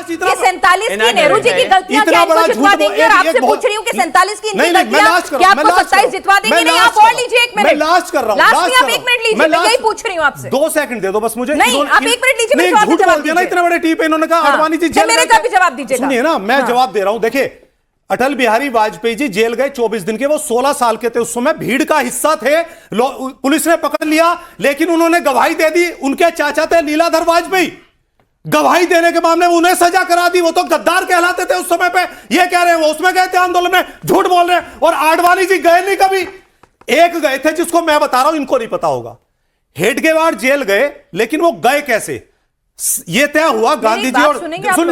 कि इतना 47 की नेहरू जी की गलतियां क्या इतना बड़ा इनको जितवा झूठ देंगे, और आपसे पूछ रही हूँ कि 47 की इनकी गलतियां क्या आपको 27 जितवा देंगे? नहीं, आप और लीजिए एक मिनट। मैं लास्ट कर रहा हूं, लास्ट में आप 1 मिनट लीजिए, मैं यही पूछ रही हूँ आपसे। 2 सेकंड दे दो बस मुझे। नहीं, आप 1 मिनट लीजिए, मैं झूठ बोल दिया ना इतने बड़े टीप। इन्होंने कहा आडवाणी जी जेल मेरे का भी जवाब दीजिएगा। सुनिए ना, मैं जवाब दे रहा हूं। देखिए, अटल बिहारी वाजपेयी जी जेल गए 24 दिन के, वो 16 साल के थे उस समय, भीड़ का हिस्सा थे, पुलिस ने पकड़ लिया, लेकिन उन्होंने गवाही दे दी। उनके चाचा थे लीलाधर वाजपेयी, गवाही देने के मामले में उन्हें सजा करा दी। वो तो गद्दार कहलाते थे उस समय पे। ये कह रहे हैं वो उसमें गए थे आंदोलन में, झूठ बोल रहे हैं। और आडवाणी जी गए नहीं कभी, एक गए थे जिसको मैं बता रहा हूं, इनको नहीं पता होगा। हेडगेवार जेल गए, लेकिन वो गए कैसे ये तय हुआ गांधी जी और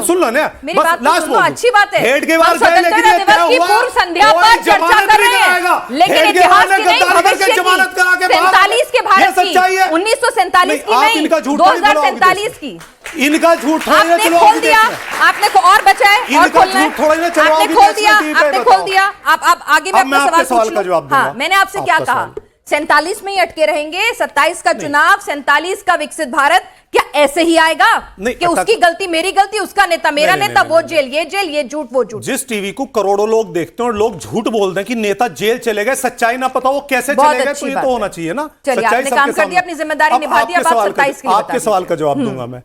सुन लो ना, बस लास्ट बोल। अच्छी बात है, हेडगेवार गए, लेकिन ये तय हुआ पूर्व संध्या पर चर्चा कर रहे हैं, लेकिन इतिहास की नहीं, भविष्य की, 47 के भारत की, 1947 की नहीं, 2047 की। इनका झूठ आपने खोल दिया, आपने और बचा है और खोलना है, आपने खोल दिया, आपने खोल दिया। आप आगे में अपना सवाल का जवाब दूंगा। मैंने आपसे क्या कहा, 47 में ही अटके रहेंगे, 27 का चुनाव, 47 का विकसित भारत क्या ऐसे ही आएगा कि उसकी गलती मेरी गलती, उसका नेता मेरा नेता, वो जेल, ये झूठ, वो झूठ। जिस टीवी को करोड़ों लोग देखते हैं और लोग झूठ बोलते हैं कि नेता जेल चले गए, सच्चाई ना पता वो कैसे चले गए, तो ये तो होना चाहिए ना। चलिए, आपने काम कर दिया, अपनी जिम्मेदारी निभा दी। अब 27 की आपके सवाल का जवाब दूंगा मैं।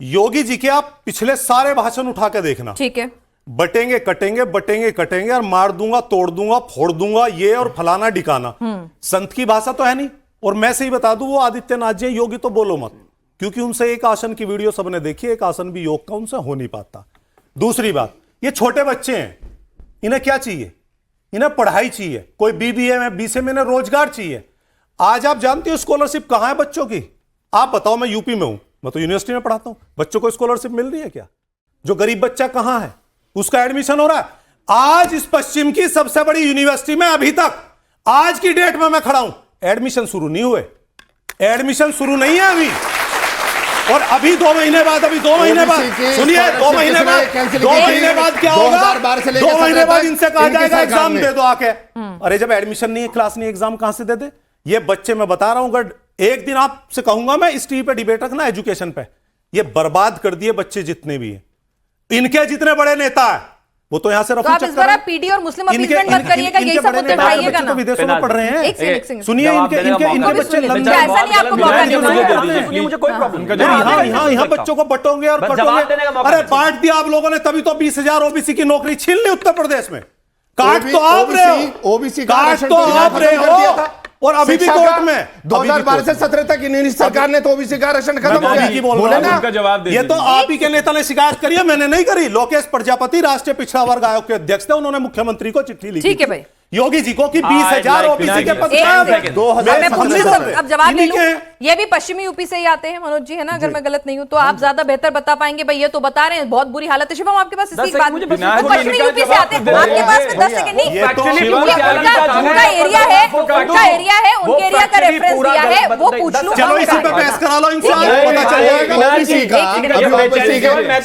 योगी जी के आप पिछले सारे भाषण उठा के देखना, ठीक है, बटेंगे कटेंगे, बटेंगे कटेंगे, और मार दूंगा, तोड़ दूंगा, फोड़ दूंगा, ये और फलाना डिकाना। संत की भाषा तो है नहीं। और मैं से ही बता दूं, वो आदित्यनाथ जी, योगी तो बोलो मत, क्योंकि उनसे एक आसन की वीडियो सबने देखी, एक आसन भी योग का उनसे हो नहीं पाता। दूसरी बात, ये छोटे बच्चे हैं, इन्हें क्या चाहिए? इन्हें पढ़ाई चाहिए, कोई बीबीए में, बीसीए में, इन्हें रोजगार चाहिए। आज आप जानते हो स्कॉलरशिप कहां है बच्चों की? आप बताओ, मैं यूपी में हूं, मैं तो यूनिवर्सिटी में पढ़ाता हूं, बच्चों को स्कॉलरशिप मिल रही है क्या? जो गरीब बच्चा कहां है उसका एडमिशन हो रहा है? आज इस पश्चिम की सबसे बड़ी यूनिवर्सिटी में अभी तक, आज की डेट में मैं खड़ा हूं, एडमिशन शुरू नहीं हुए, एडमिशन शुरू नहीं है अभी। और अभी 2 महीने बाद, अभी 2 महीने बाद, सुनिए, 2 महीने बाद क्या होगा? 2 महीने बाद इनसे कहा जाएगा एग्जाम दे दो आके। अरे जब एडमिशन नहीं है, क्लास नहीं, एग्जाम कहां से दे दे? ये बच्चे, मैं बता रहा हूं, अगर एक दिन आपसे कहूंगा मैं इस टीवी पे डिबेट रखना एजुकेशन पे, ये बर्बाद कर दिए बच्चे जितने भी हैं। इनके जितने बड़े नेता है वो तो यहां से रफू चक्कर। तो आप पीडी और मुस्लिम अपीलमेंट मत करिएगा, यही सब मुद्दे उठाइएगा ना। विदेशों में पढ़ रहे हैं, सुनिए, इनके बच्चे ऐसा नहीं, आपको मौका नहीं, मुझे कोई प्रॉब्लम। यहाँ बच्चों को बटोगे और कटोगे। अरे बांट दिया आप लोगों ने, तभी तो 20,000 ओबीसी की नौकरी छीन ली उत्तर प्रदेश में। काट तो आप रहे हो, ओबीसी काट तो आप रहे हो, और अभी भी कोर्ट में 2012 से 17 तक इन्हीं सरकार ने तो ओबीसी का आरक्षण खत्म हो गया। बोले ना, ये तो आप ही के नेता ने शिकायत करी है, मैंने नहीं करी। लोकेश प्रजापति राष्ट्रीय पिछड़ा वर्ग आयोग के अध्यक्ष थे, उन्होंने मुख्यमंत्री को चिट्ठी लिखी, ठीक है भाई, योगी जी को, कि 20,000 ओबीसी के पद। अब जवाब ले लूं, ये भी पश्चिमी यूपी से ही आते हैं मनोज जी, है ना? अगर मैं गलत नहीं हूं तो आप ज्यादा बेहतर बता पाएंगे। भाई ये तो बता रहे हैं बहुत बुरी हालत है। शिवम, आपके पास इसकी बात, पश्चिमी यूपी से आते हैं, आपके पास में 10 सेकंड नहीं, उनका एरिया है, उनका एरिया है, उनके एरिया का रेफरेंस दिया है, वो पूछ लूं। चलो इसी पे बहस करा लो, इनसे पता चल जाएगा।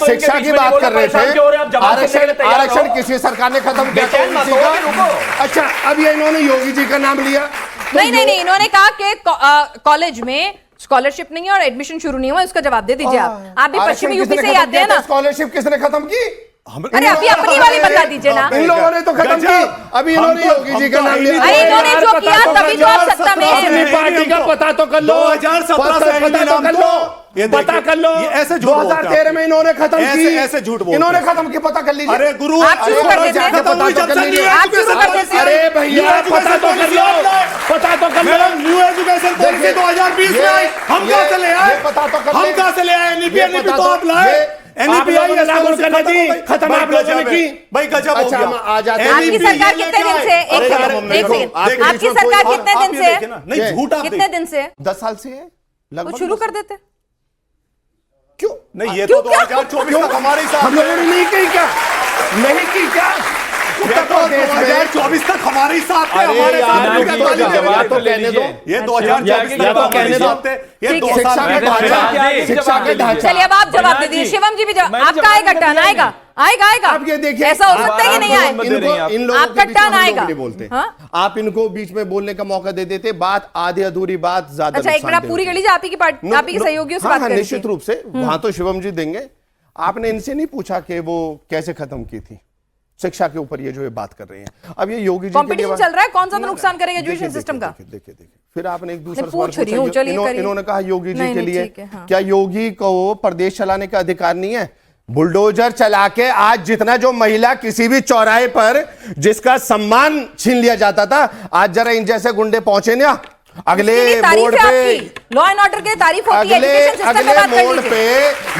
शिक्षा की बात कर रहे थे, आरक्षण किसी सरकार ने खत्म किया। अच्छा, अब ये इन्होंने योगी जी का नाम लिया। नहीं, इन्होंने कहा कि कॉलेज में स्कॉलरशिप नहीं है और एडमिशन शुरू नहीं हुआ। इसका जवाब दे दीजिए आप भी पश्चिमी यूपी से आते हैं ना। स्कॉलरशिप किसने खत्म की? अरे अभी अपनी वाली बता दीजिए ना। इन लोगों ने तो खत्म की, अभी इन्होंने योगी जी का नाम लिया। अरे इन्होंने जो किया तभी तो आप सत्ता में हैं। पार्टी का पता तो कर लो, 2017 से पता तो कर लो, पता कर लो। ऐसे 2013 में इन्होंने खत्म की, ऐसे झूठ बोलते, इन्होंने खत्म की, पता कर लीजिए। अरे गुरु, आप शुरू कर देते हैं, अरे भैया पता तो कर लो, पता तो कर लो। न्यू एजुकेशन पॉलिसी 2020 में आई, हम कहां से ले आए? पता तो कर, हम कहां से ले आए? एनईपी तो आप लाए, एनईपी लागू करने दी, खत्म आप लोगों ने की। भाई गजब हो गया। आ जाते हैं। आपकी सरकार कितने दिन से, एक सेकंड, आपकी सरकार कितने दिन से, नहीं झूठा, कितने दिन से? 10 साल से है लगभग। शुरू कर देते क्यों? नहीं, ये तो 2024 तक हमारे साथ हम लोगों ने नहीं की क्या? नहीं की क्या? 2024 तक हमारे साथ थे, हमारे साथ। जवाब तो कहने दो। ये 2024 तक कहने दो, ये 2 साल शिक्षा के ढांचे। चलिए अब आप जवाब दे दीजिए। शिवम जी भी जवाब, आपका आएगा टर्न, आएगा। आप ये देखिए, ऐसा हो सकता है कि नहीं आए? इन लोगों आपका टर्न आएगा। बोलते आप इनको बीच में बोलने का मौका दे देते, बात आधी अधूरी बात ज्यादा। अच्छा, एक मिनट पूरी कर लीजिए, आप ही की पार्टी, आप ही के सहयोगियों से बात करें। निश्चित रूप से वहां तो शिवम जी देंगे। आपने इनसे नहीं पूछा कि वो कैसे खत्म की थी शिक्षा के ऊपर, ये जो ये बात कर रहे हैं अब ये योगी जी कंपटीशन चल रहा है, कौन सा नुकसान करेगा एजुकेशन सिस्टम का? देखिए फिर आपने एक दूसरा सवाल पूछा, इन्होंने कहा योगी जी के लिए क्या योगी को प्रदेश चलाने का अधिकार नहीं है? बुलडोजर चला के आज जितना जो महिला किसी भी चौराहे पर जिसका सम्मान छीन लिया जाता था, आज जरा इन जैसे गुंडे पहुंचे ना अगले मोड़ पे, लॉ एंड ऑर्डर की तारीफ होती है, अगले मोड़ पे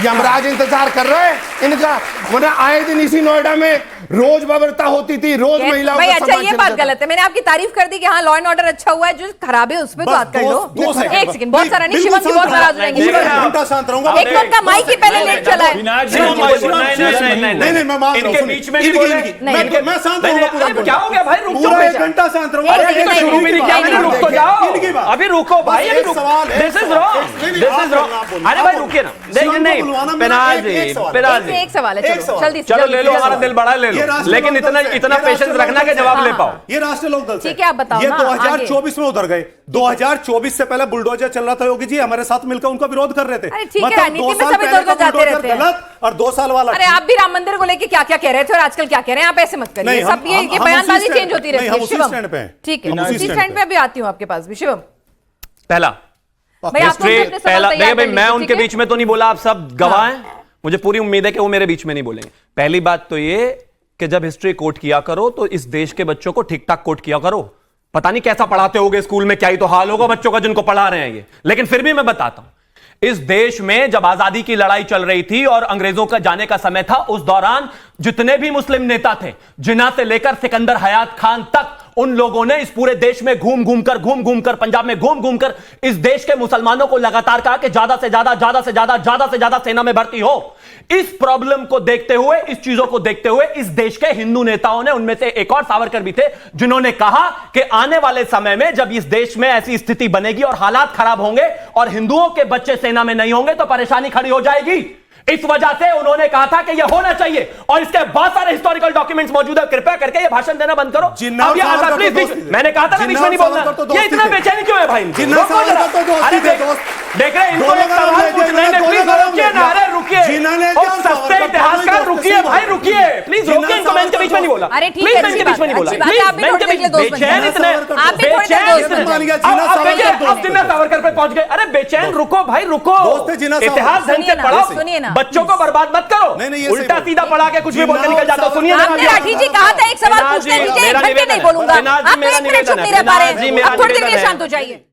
यमराज इंतजार कर रहा है इनका। वरना आए दिन इसी नोएडा में रोज बर्बरता होती थी, रोज महिलाओं भाई अच्छा ये बात गलत है, मैंने आपकी तारीफ कर दी कि हाँ लॉ एंड ऑर्डर अच्छा हुआ है, जो खराब है उस पर बात कर लो। एक सेकंड, बहुत सारा नहीं, शिवम जी बहुत नाराज हो जाएंगे। एक तो उनका माइक ही पहले लेट चला है। इनके बीच में मैं शांत रहूंगा, क्या हो गया भाई? रुक जाओ, एक घंटा शांत रहूंगा, शुरू भी नहीं किया मैंने, रुक तो जाओ, अभी रुको भाई, अभी रुको, this is wrong, this is wrong. अरे भाई रुकिए ना, नहीं पिनाज जी, एक सवाल है, चलो जल्दी चलो ले लो, हमारा दिल बड़ा ले लो, लेकिन इतना पेशेंस रखना कि जवाब ले पाओ। ये राष्ट्रीय लोकदल से, ठीक है आप बताओ ये ना, 2024 में उधर गए, 2024 से पहले बुलडोजर चल रहा था, योगी जी हमारे साथ मिलकर उनका विरोध कर रहे थे। मतलब 2 साल पहले का बुलडोजर गलत और 2 साल वाला। अरे आप भी राम मंदिर को लेके क्या क्या कह रहे थे और आजकल क्या कह रहे हैं, आप ऐसे मत करिए, सब ये बयानबाजी चेंज होती रहती है। शिवम ठीक है, उसी स्टैंड पे अभी आती हूँ आपके पास भी। शिवम पहला भाई मैं उनके बीच में तो नहीं बोला, आप सब गवाह हैं, मुझे पूरी उम्मीद है कि वो मेरे बीच में नहीं बोलेंगे। पहली बात तो ये कि जब हिस्ट्री कोट किया करो तो इस देश के बच्चों को ठीक ठाक कोट किया करो। पता नहीं कैसा पढ़ाते होगे स्कूल में, क्या ही तो हाल होगा बच्चों का जिनको पढ़ा रहे हैं ये, लेकिन फिर भी मैं बताता हूं, इस देश में जब आजादी की लड़ाई चल रही थी और अंग्रेजों का जाने का समय था, उस दौरान जितने भी मुस्लिम नेता थे, जिन्ना से लेकर सिकंदर हयात खान तक, उन लोगों ने इस पूरे देश में घूम घूम कर पंजाब में घूम घूम कर इस देश के मुसलमानों को लगातार कहा कि ज्यादा से ज्यादा सेना में भर्ती हो। इस प्रॉब्लम को देखते हुए, इस चीजों को देखते हुए इस देश के हिंदू नेताओं ने, उनमें से एक और सावरकर भी थे, जिन्होंने कहा कि आने वाले समय में जब इस देश में ऐसी स्थिति बनेगी और हालात खराब होंगे और हिंदुओं के बच्चे सेना में नहीं होंगे तो परेशानी खड़ी हो जाएगी। इस वजह से उन्होंने कहा था कि यह होना चाहिए और इसके बहुत सारे हिस्टोरिकल डॉक्यूमेंट्स मौजूद है। कृपया करके ये भाषण देना बंद करो। प्लीज, मैंने कहा था ना बीच में नहीं बोलना। ये इतना बेचैनी क्यों है भाई? अरे देख रहे हैं, इनको एक सवाल पूछना है, प्लीज रुकिए ना, अरे रुकिए, सस्ते इतिहासकार रुकिए भाई, रुकिए प्लीज, रुकिए, इनको मैं इनके बीच में नहीं बोला, प्लीज मैं इनके बीच में नहीं बोला, बेचैन इतने, अब जिन्ना सावरकर पे पहुंच गए। अरे बेचैन रुको भाई, रुको, इतिहास ढंग से पढ़ो, सुनिए ना, बच्चों को बर्बाद मत करो, उल्टा सीधा पढ़ा के कुछ भी बोल के निकल जाता। सुनिए ना, आपने राठी जी कहा था एक सवाल पूछने दीजिए, एक घंटे नहीं बोलूंगा, आप एक मिनट चुप नहीं रह पा रहे हैं, आप थोड़ी देर के लिए शांत हो जाइए।